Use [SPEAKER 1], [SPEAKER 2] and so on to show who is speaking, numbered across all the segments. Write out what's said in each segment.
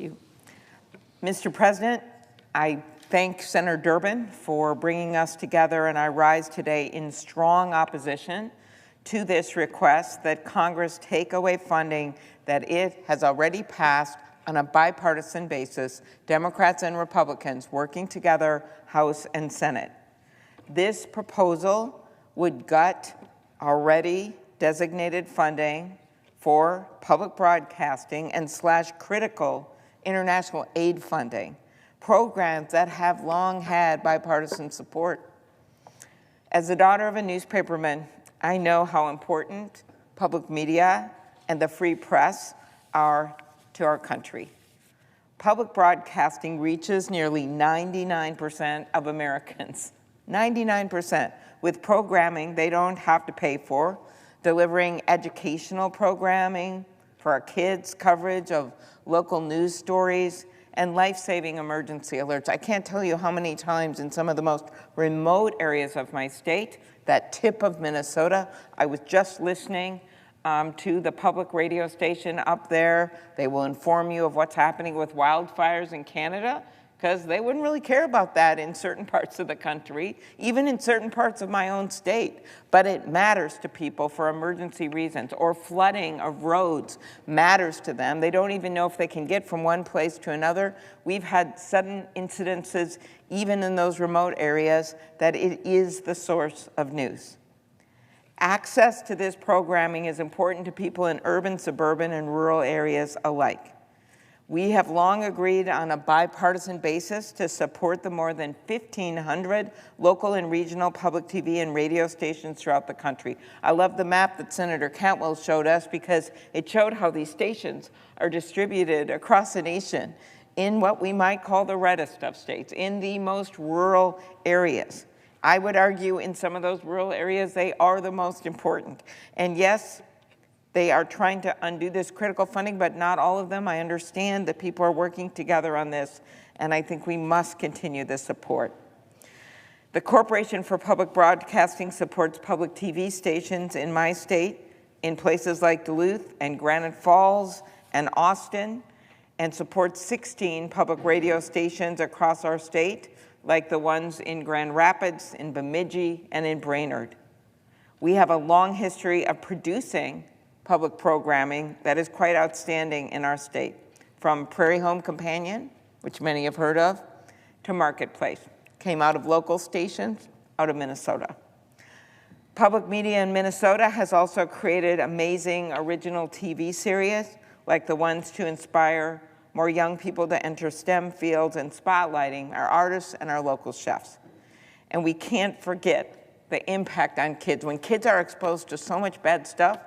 [SPEAKER 1] you. Mr. President, I thank Senator Durbin for bringing us together, and I rise today in strong opposition to this request that Congress take away funding that it has already passed on a bipartisan basis, Democrats and Republicans working together, House and Senate. This proposal would gut already designated funding for public broadcasting and slash critical international aid funding, programs that have long had bipartisan support. As the daughter of a newspaperman, I know how important public media and the free press are to our country. Public broadcasting reaches nearly 99% of Americans, 99%, with programming they don't have to pay for, delivering educational programming for our kids, coverage of local news stories, and life-saving emergency alerts. I can't tell you how many times in some of the most remote areas of my state, that tip of Minnesota, I was just listening to the public radio station up there. They will inform you of what's happening with wildfires in Canada, because they wouldn't really care about that in certain parts of the country, even in certain parts of my own state. But it matters to people for emergency reasons, or flooding of roads matters to them. They don't even know if they can get from one place to another. We've had sudden incidences, even in those remote areas, that it is the source of news. Access to this programming is important to people in urban, suburban, and rural areas alike. We have long agreed on a bipartisan basis to support the more than 1,500 local and regional public TV and radio stations throughout the country. I love the map that Senator Cantwell showed us because it showed how these stations are distributed across the nation in what we might call the reddest of states, in the most rural areas. I would argue in some of those rural areas, they are the most important. And yes, they are trying to undo this critical funding, but not all of them. I understand that people are working together on this, and I think we must continue this support. The Corporation for Public Broadcasting supports public TV stations in my state, in places like Duluth and Granite Falls and Austin, and supports 16 public radio stations across our state, like the ones in Grand Rapids, in Bemidji, and in Brainerd. We have a long history of producing public programming that is quite outstanding in our state, from Prairie Home Companion, which many have heard of, to Marketplace. Came out of local stations out of Minnesota. Public media in Minnesota has also created amazing original TV series, like the ones to inspire more young people to enter STEM fields and spotlighting our artists and our local chefs. And we can't forget the impact on kids. When kids are exposed to so much bad stuff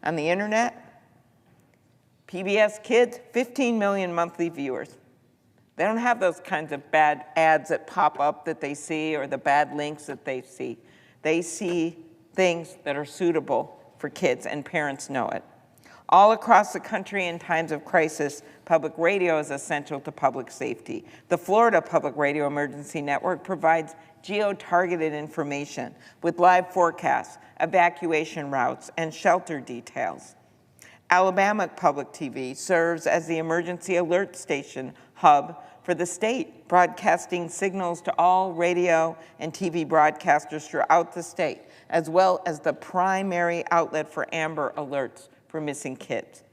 [SPEAKER 1] on the internet, PBS Kids, 15 million monthly viewers. They don't have those kinds of bad ads that pop up that they see or the bad links that they see. They see things that are suitable for kids, and parents know it. All across the country in times of crisis, public radio is essential to public safety. The Florida Public Radio Emergency Network provides geo-targeted information with live forecasts, evacuation routes, and shelter details. Alabama Public TV serves as the emergency alert station hub for the state, broadcasting signals to all radio and TV broadcasters throughout the state, as well as the primary outlet for Amber Alerts for missing kids.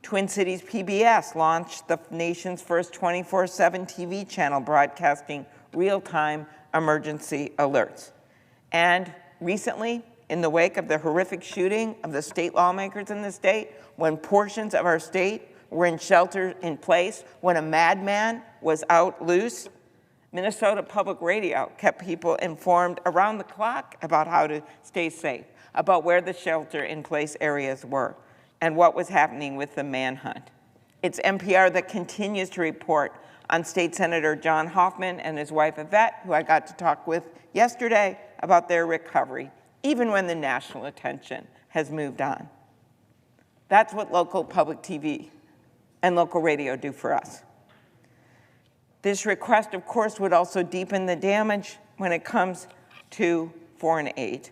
[SPEAKER 1] Twin Cities PBS launched the nation's first 24/7 TV channel broadcasting real-time emergency alerts. And recently, in the wake of the horrific shooting of the state lawmakers in the state, when portions of our state were in shelter in place, when a madman was out loose, Minnesota Public Radio kept people informed around the clock about how to stay safe, about where the shelter-in-place areas were, and what was happening with the manhunt. It's NPR that continues to report on State Senator John Hoffman and his wife Yvette, who I got to talk with yesterday, about their recovery, even when the national attention has moved on. That's what local public TV and local radio do for us. This request, of course, would also deepen the damage when it comes to foreign aid.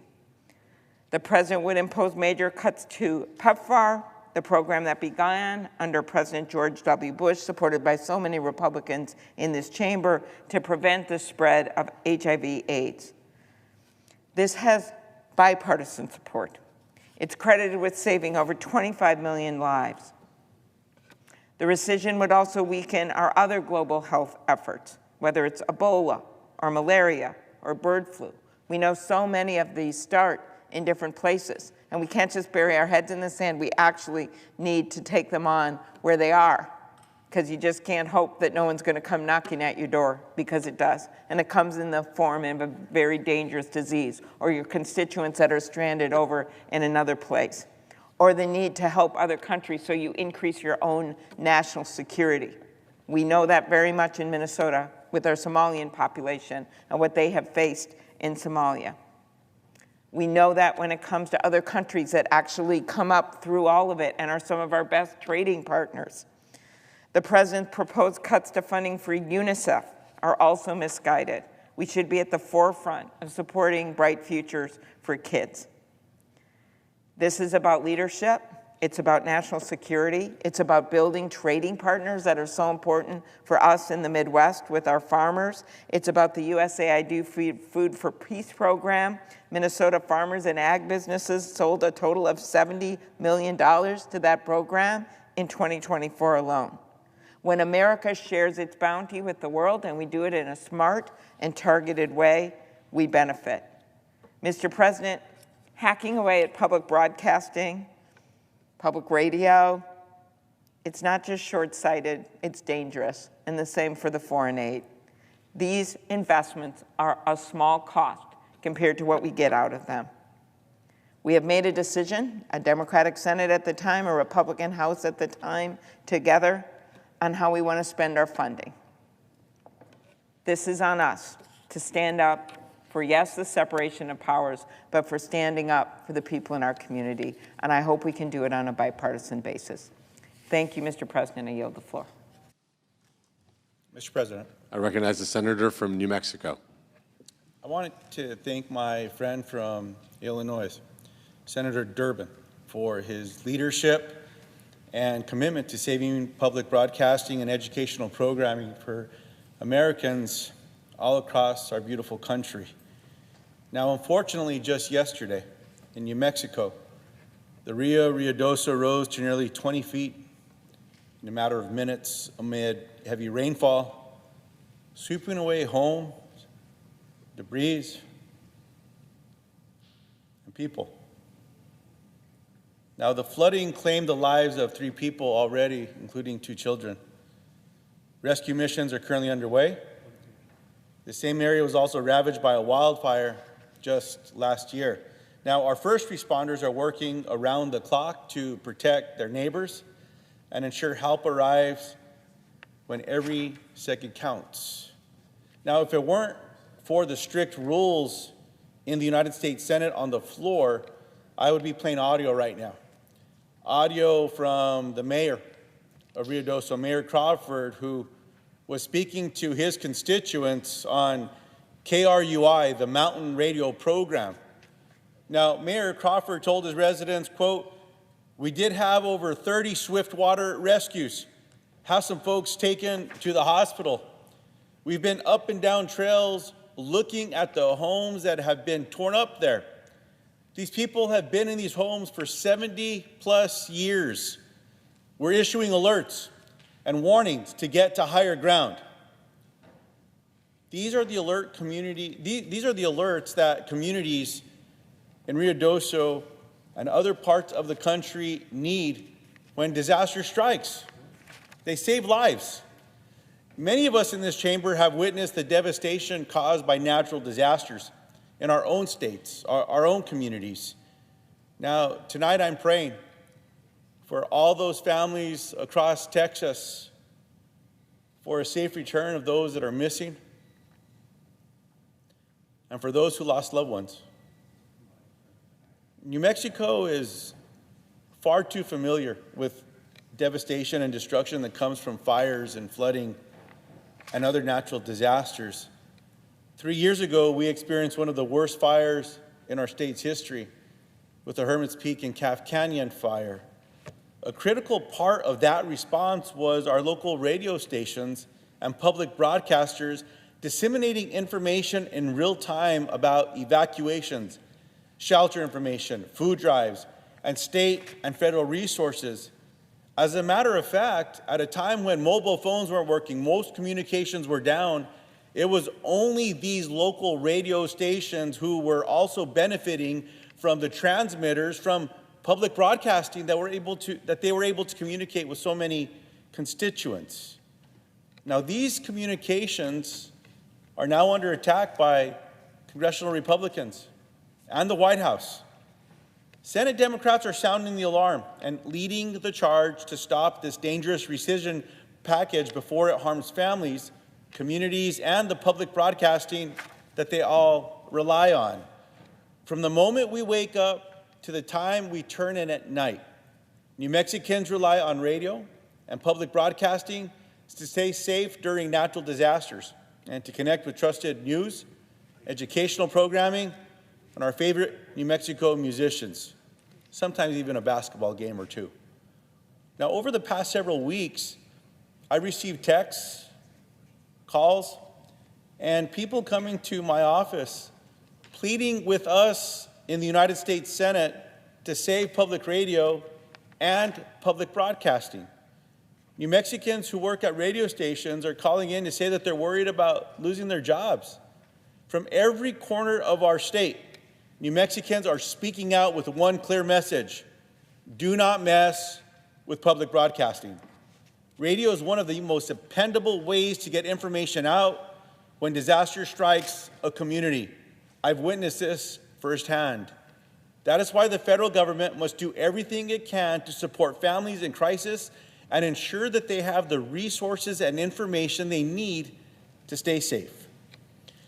[SPEAKER 1] The president would impose major cuts to PEPFAR, the program that began under President George W. Bush, supported by so many Republicans in this chamber, to prevent the spread of HIV/AIDS. This has bipartisan support. It's credited with saving over 25 million lives. The rescission would also weaken our other global health efforts, whether it's Ebola or malaria or bird flu. We know so many of these start in different places, and we can't just bury our heads in the sand. We actually need to take them on where they are, because you just can't hope that no one's going to come knocking at your door, because it does. And it comes in the form of a very dangerous disease, or your constituents that are stranded over in another place, or the need to help other countries so you increase your own national security. We know that very much in Minnesota with our Somalian population and what they have faced in Somalia. We know that when it comes to other countries that actually come up through all of it and are some of our best trading partners. The President's proposed cuts to funding for UNICEF are also misguided. We should be at the forefront of supporting bright futures for kids. This is about leadership. It's about national security. It's about building trading partners that are so important for us in the Midwest with our farmers. It's about the USAID Food for Peace program. Minnesota farmers and ag businesses sold a total of $70 million to that program in 2024 alone. When America shares its bounty with the world, and we do it in a smart and targeted way, we benefit. Mr. President, hacking away at public broadcasting, public radio, it's not just short-sighted, it's dangerous, and the same for the foreign aid. These investments are a small cost compared to what we get out of them. We have made a decision, a Democratic Senate at the time, a Republican House at the time, together, on how we want to spend our funding. This is on us to stand up for, yes, the separation of powers, but for standing up for the people in our community. And I hope we can do it on a bipartisan basis. Thank you, Mr. President. I yield the floor.
[SPEAKER 2] Mr. President.
[SPEAKER 3] I recognize the senator from New Mexico.
[SPEAKER 2] I wanted to thank my friend from Illinois, Senator Durbin, for his leadership and commitment to saving public broadcasting and educational programming for Americans all across our beautiful country. Now, unfortunately, just yesterday in New Mexico, the Rio Ruidoso rose to nearly 20 feet in a matter of minutes amid heavy rainfall, sweeping away homes, debris, and people. Now, the flooding claimed the lives of 3 people already, including 2 children. Rescue missions are currently underway. The same area was also ravaged by a wildfire just last year. Now, our first responders are working around the clock to protect their neighbors and ensure help arrives when every second counts. Now, if it weren't for the strict rules in the United States Senate on the floor, I would be playing audio right now. Audio from the mayor of Ruidoso, Mayor Crawford, who was speaking to his constituents on KRUI, the mountain radio program. Now, Mayor Crawford told his residents, quote, "We did have over 30 swiftwater rescues, have some folks taken to the hospital. We've been up and down trails looking at the homes that have been torn up there. These people have been in these homes for 70+ years. We're issuing alerts and warnings to get to higher ground." These are the alerts that communities in Ruidoso and other parts of the country need when disaster strikes. They save lives. Many of us in this chamber have witnessed the devastation caused by natural disasters in our own states, our own communities. Now, tonight I'm praying for all those families across Texas, for a safe return of those that are missing, and for those who lost loved ones. New Mexico is far too familiar with devastation and destruction that comes from fires and flooding and other natural disasters. 3 years ago, we experienced one of the worst fires in our state's history with the Hermit's Peak and Calf Canyon fire. A critical part of that response was our local radio stations and public broadcasters disseminating information in real time about evacuations, shelter information, food drives, and state and federal resources. As a matter of fact, at a time when mobile phones weren't working, most communications were down, it was only these local radio stations who were also benefiting from the transmitters from public broadcasting that they were able to communicate with so many constituents. Now, these communications are now under attack by congressional Republicans and the White House. Senate Democrats are sounding the alarm and leading the charge to stop this dangerous rescission package before it harms families, communities, and the public broadcasting that they all rely on. From the moment we wake up to the time we turn in at night, New Mexicans rely on radio and public broadcasting to stay safe during natural disasters and to connect with trusted news, educational programming, and our favorite New Mexico musicians, sometimes even a basketball game or two. Now, over the past several weeks, I received texts, calls, and people coming to my office pleading with us in the United States Senate to save public radio and public broadcasting. New Mexicans who work at radio stations are calling in to say that they're worried about losing their jobs. From every corner of our state, New Mexicans are speaking out with one clear message: do not mess with public broadcasting. Radio is one of the most dependable ways to get information out when disaster strikes a community. I've witnessed this firsthand. That is why the federal government must do everything it can to support families in crisis and ensure that they have the resources and information they need to stay safe.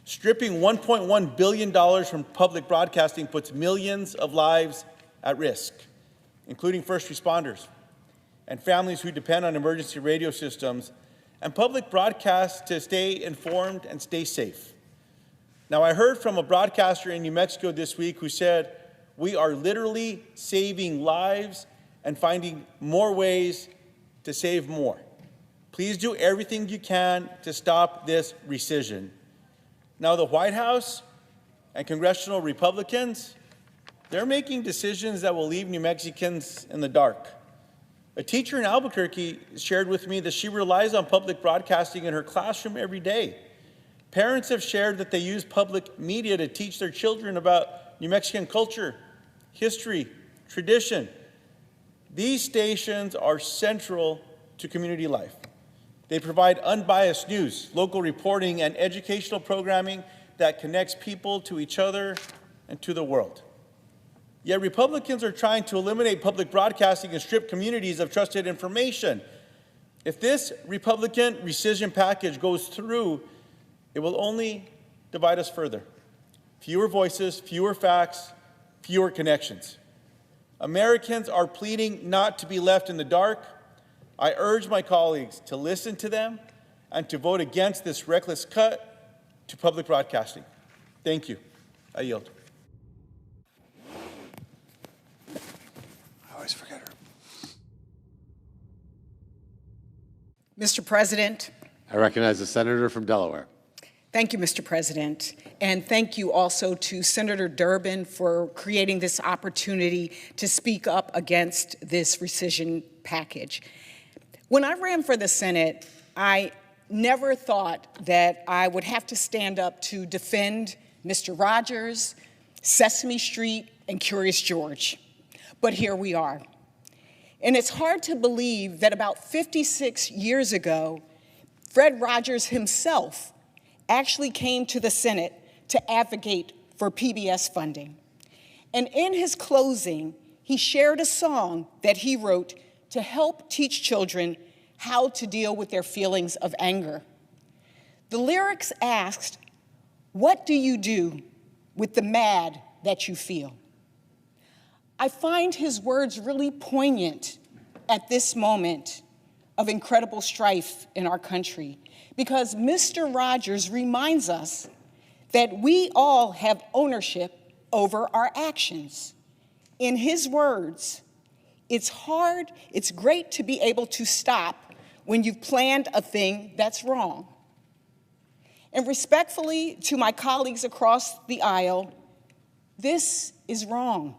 [SPEAKER 2] Stripping $1.1 billion from public broadcasting puts millions of lives at risk, including first responders and families who depend on emergency radio systems and public broadcasts to stay informed and stay safe. Now, I heard from a broadcaster in New Mexico this week who said, we are literally saving lives and finding more ways to save more. Please do everything you can to stop this rescission. Now, the White House and congressional Republicans, they're making decisions that will leave New Mexicans in the dark. A teacher in Albuquerque shared with me that she relies on public broadcasting in her classroom every day. Parents have shared that they use public media to teach their children about New Mexican culture, history, tradition. These stations are central to community life. They provide unbiased news, local reporting, and educational programming that connects people to each other and to the world. Yet Republicans are trying to eliminate public broadcasting and strip communities of trusted information. If this Republican rescission package goes through, it will only divide us further. Fewer voices, fewer facts, fewer connections. Americans are pleading not to be left in the dark. I urge my colleagues to listen to them and to vote against this reckless cut to public broadcasting. Thank you. I yield.
[SPEAKER 3] I always forget her.
[SPEAKER 4] Mr. President.
[SPEAKER 3] I recognize the senator from Delaware.
[SPEAKER 4] Thank you, Mr. President. And thank you also to Senator Durbin for creating this opportunity to speak up against this rescission package. When I ran for the Senate, I never thought that I would have to stand up to defend Mr. Rogers, Sesame Street, and Curious George. But here we are. And it's hard to believe that about 56 years ago, Fred Rogers himself actually came to the Senate to advocate for PBS funding. And in his closing, he shared a song that he wrote to help teach children how to deal with their feelings of anger. The lyrics asked, "What do you do with the mad that you feel?" I find his words really poignant at this moment of incredible strife in our country, because Mr. Rogers reminds us that we all have ownership over our actions. In his words, It's hard, it's great to be able to stop when you've planned a thing that's wrong. And respectfully to my colleagues across the aisle, this is wrong.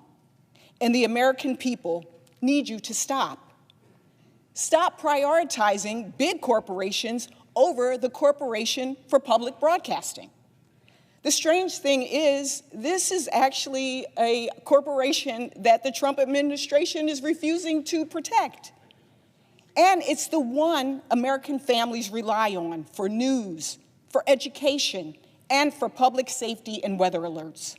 [SPEAKER 4] And the American people need you to stop. Stop prioritizing big corporations over the Corporation for Public Broadcasting. The strange thing is, this is actually a corporation that the Trump administration is refusing to protect. And it's the one American families rely on for news, for education, and for public safety and weather alerts.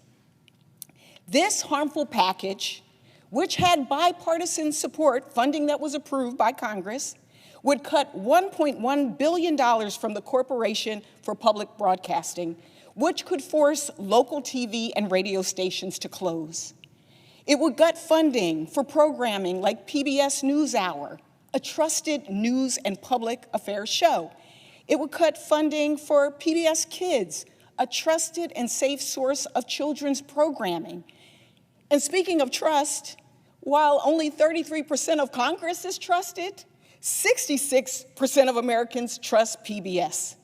[SPEAKER 4] This harmful package, which had bipartisan support, funding that was approved by Congress, would cut $1.1 billion from the Corporation for Public Broadcasting, which could force local TV and radio stations to close. It would gut funding for programming like PBS NewsHour, a trusted news and public affairs show. It would cut funding for PBS Kids, a trusted and safe source of children's programming. And speaking of trust, while only 33% of Congress is trusted, 66% of Americans trust PBS.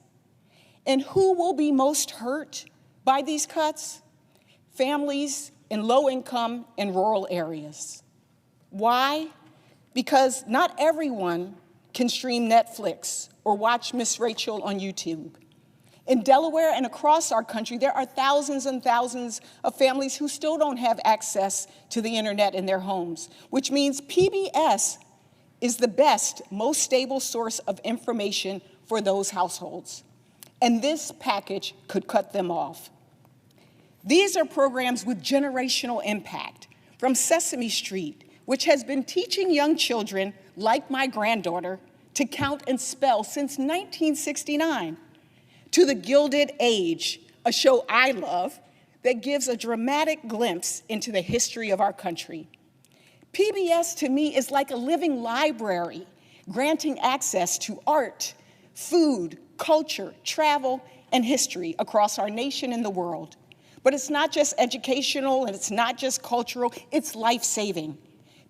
[SPEAKER 4] And who will be most hurt by these cuts? Families in low-income and rural areas. Why? Because not everyone can stream Netflix or watch Miss Rachel on YouTube. In Delaware and across our country, there are thousands and thousands of families who still don't have access to the internet in their homes, which means PBS is the best, most stable source of information for those households. And this package could cut them off. These are programs with generational impact, from Sesame Street, which has been teaching young children, like my granddaughter, to count and spell since 1969, to The Gilded Age, a show I love that gives a dramatic glimpse into the history of our country. PBS, to me, is like a living library, granting access to art, food, culture, travel, and history across our nation and the world. But it's not just educational and it's not just cultural, it's life-saving.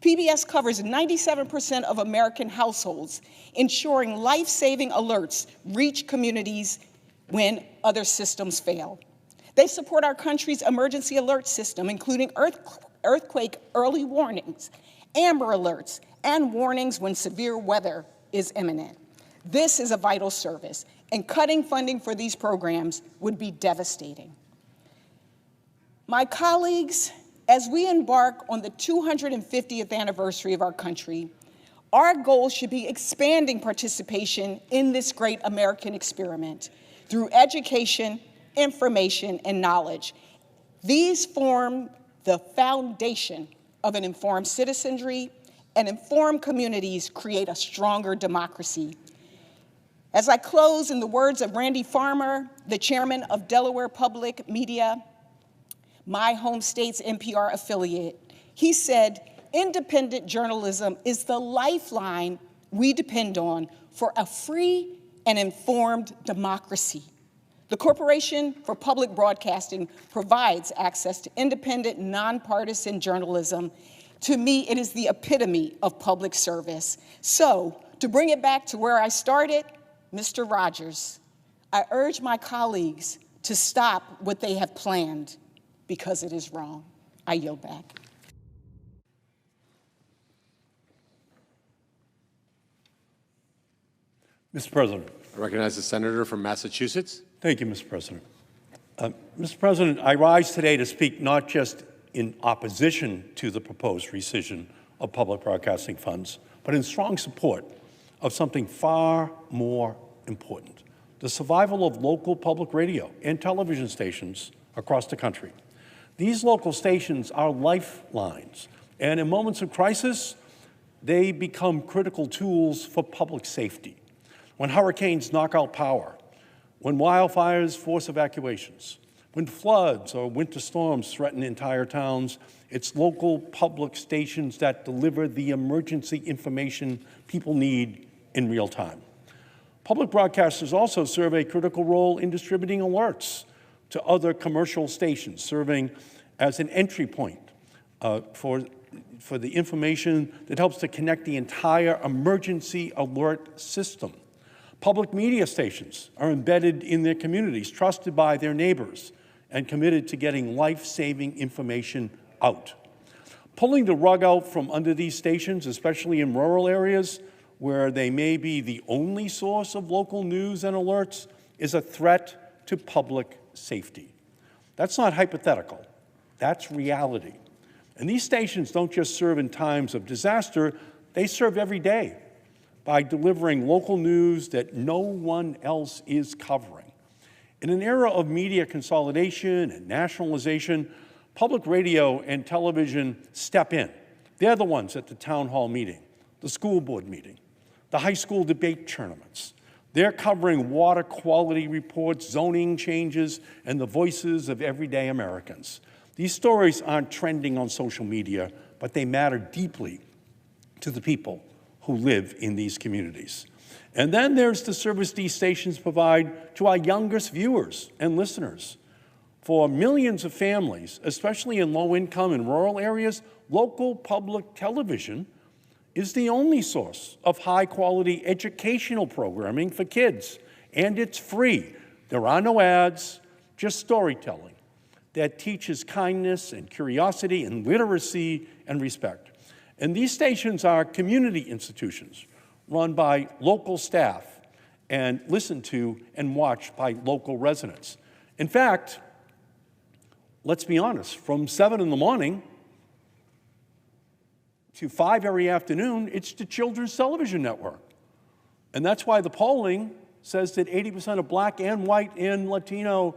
[SPEAKER 4] PBS covers 97% of American households, ensuring life-saving alerts reach communities when other systems fail. They support our country's emergency alert system, including earthquake early warnings, Amber Alerts, and warnings when severe weather is imminent. This is a vital service, and cutting funding for these programs would be devastating. My colleagues, as we embark on the 250th anniversary of our country, our goal should be expanding participation in this great American experiment through education, information, and knowledge. These form the foundation of an informed citizenry, and informed communities create a stronger democracy. As I close, in the words of Randy Farmer, the chairman of Delaware Public Media, my home state's NPR affiliate, he said, "Independent journalism is the lifeline we depend on for a free and informed democracy." The Corporation for Public Broadcasting provides access to independent, nonpartisan journalism. To me, it is the epitome of public service. So, to bring it back to where I started, Mr. Rogers, I urge my colleagues to stop what they have planned because it is wrong. I yield back.
[SPEAKER 5] Mr. President.
[SPEAKER 3] I recognize the senator from Massachusetts.
[SPEAKER 5] Thank you, Mr. President. Mr. President, I rise today to speak not just in opposition to the proposed rescission of public broadcasting funds, but in strong support of something far more important: the survival of local public radio and television stations across the country. These local stations are lifelines, and in moments of crisis, they become critical tools for public safety. When hurricanes knock out power, when wildfires force evacuations, when floods or winter storms threaten entire towns, it's local public stations that deliver the emergency information people need in real time. Public broadcasters also serve a critical role in distributing alerts to other commercial stations, serving as an entry point for for the information that helps to connect the entire emergency alert system. Public media stations are embedded in their communities, trusted by their neighbors, and committed to getting life-saving information out. Pulling the rug out from under these stations, especially in rural areas where they may be the only source of local news and alerts, is a threat to public safety. That's not hypothetical. That's reality. And these stations don't just serve in times of disaster, they serve every day by delivering local news that no one else is covering. In an era of media consolidation and nationalization, public radio and television step in. They're the ones at the town hall meeting, the school board meeting, the high school debate tournaments. They're covering water quality reports, zoning changes, and the voices of everyday Americans. These stories aren't trending on social media, but they matter deeply to the people who live in these communities. And then there's the service these stations provide to our youngest viewers and listeners. For millions of families, especially in low-income and rural areas, local public television is the only source of high-quality educational programming for kids, and it's free. There are no ads, just storytelling that teaches kindness and curiosity and literacy and respect. And these stations are community institutions run by local staff and listened to and watched by local residents. In fact, let's be honest, from 7 in the morning to 5 every afternoon, it's the Children's Television Network. And that's why the polling says that 80% of Black and white and Latino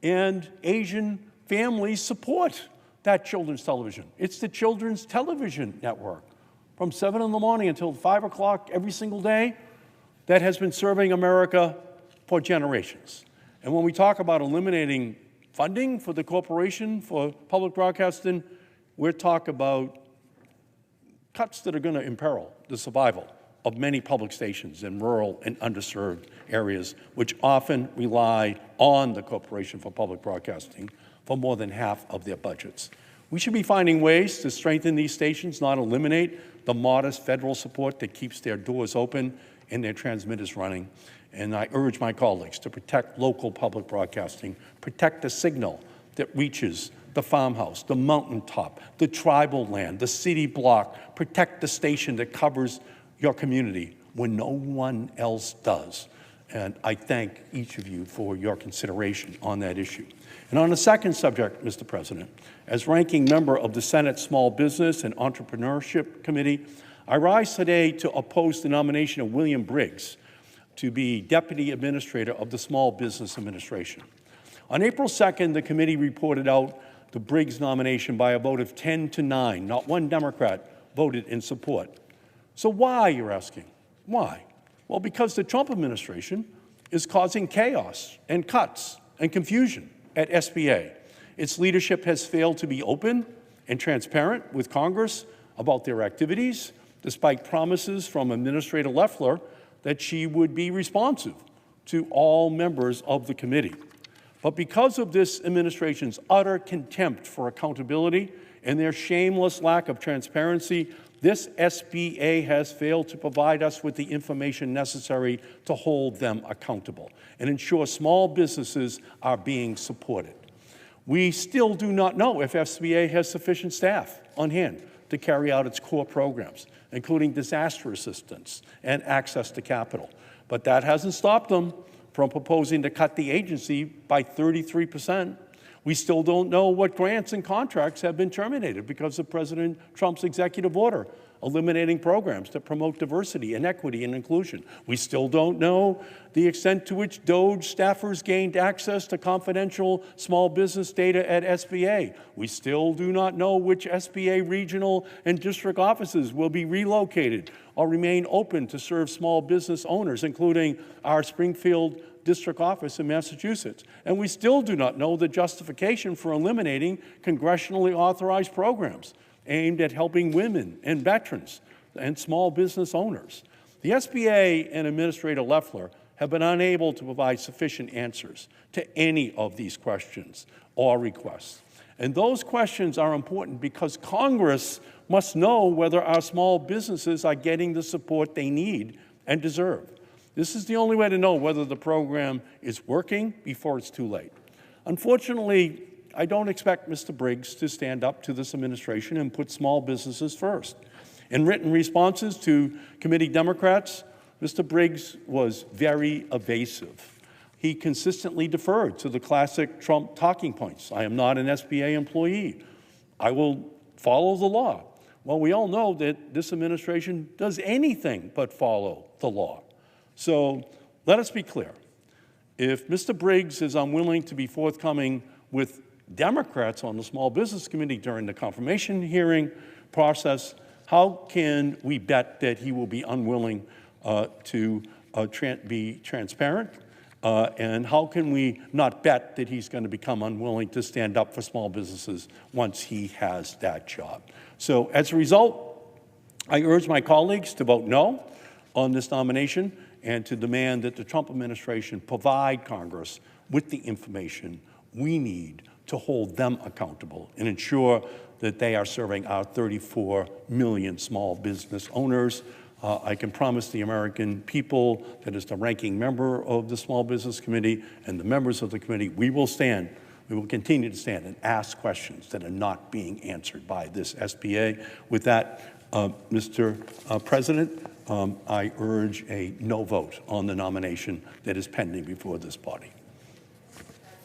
[SPEAKER 5] and Asian families support that children's television. It's the Children's Television Network from 7 in the morning until 5 o'clock every single day that has been serving America for generations. And when we talk about eliminating funding for the Corporation for Public Broadcasting, we're talking about cuts that are going to imperil the survival of many public stations in rural and underserved areas, which often rely on the Corporation for Public Broadcasting for more than half of their budgets. We should be finding ways to strengthen these stations, not eliminate the modest federal support that keeps their doors open and their transmitters running. And I urge my colleagues to protect local public broadcasting, protect the signal that reaches the farmhouse, the mountaintop, the tribal land, the city block, protect the station that covers your community when no one else does. And I thank each of you for your consideration on that issue. And on the second subject, Mr. President, as ranking member of the Senate Small Business and Entrepreneurship Committee, I rise today to oppose the nomination of William Briggs to be Deputy Administrator of the Small Business Administration. On April 2nd, the committee reported out the Briggs nomination by a vote of 10-9. Not one Democrat voted in support. So why, you're asking? Why? Well, because the Trump administration is causing chaos and cuts and confusion at SBA. Its leadership has failed to be open and transparent with Congress about their activities, despite promises from Administrator Loeffler that she would be responsive to all members of the committee. But because of this administration's utter contempt for accountability and their shameless lack of transparency, this SBA has failed to provide us with the information necessary to hold them accountable and ensure small businesses are being supported. We still do not know if SBA has sufficient staff on hand to carry out its core programs, including disaster assistance and access to capital. But that hasn't stopped them from proposing to cut the agency by 33%. We still don't know what grants and contracts have been terminated because of President Trump's executive order eliminating programs that promote diversity and equity and inclusion. We still don't know the extent to which DOGE staffers gained access to confidential small business data at SBA. We still do not know which SBA regional and district offices will be relocated or remain open to serve small business owners, including our Springfield district office in Massachusetts. And we still do not know the justification for eliminating congressionally authorized programs aimed at helping women and veterans and small business owners. The SBA and Administrator Loeffler have been unable to provide sufficient answers to any of these questions or requests. And those questions are important because Congress must know whether our small businesses are getting the support they need and deserve. This is the only way to know whether the program is working before it's too late. Unfortunately, I don't expect Mr. Briggs to stand up to this administration and put small businesses first. In written responses to committee Democrats, Mr. Briggs was very evasive. He consistently deferred to the classic Trump talking points. I am not an SBA employee. I will follow the law. Well, we all know that this administration does anything but follow the law. So let us be clear. If Mr. Briggs is unwilling to be forthcoming with Democrats on the Small Business Committee during the confirmation hearing process, how can we bet that he will be unwilling to be transparent? And how can we not bet that he's going to become unwilling to stand up for small businesses once he has that job? So as a result, I urge my colleagues to vote no on this nomination and to demand that the Trump administration provide Congress with the information we need to hold them accountable and ensure that they are serving our 34 million small business owners. I can promise the American people that as the ranking member of the Small Business Committee and the members of the committee, we will continue to stand and ask questions that are not being answered by this SBA. With that, Mr. President, I urge a no vote on the nomination that is pending before this body.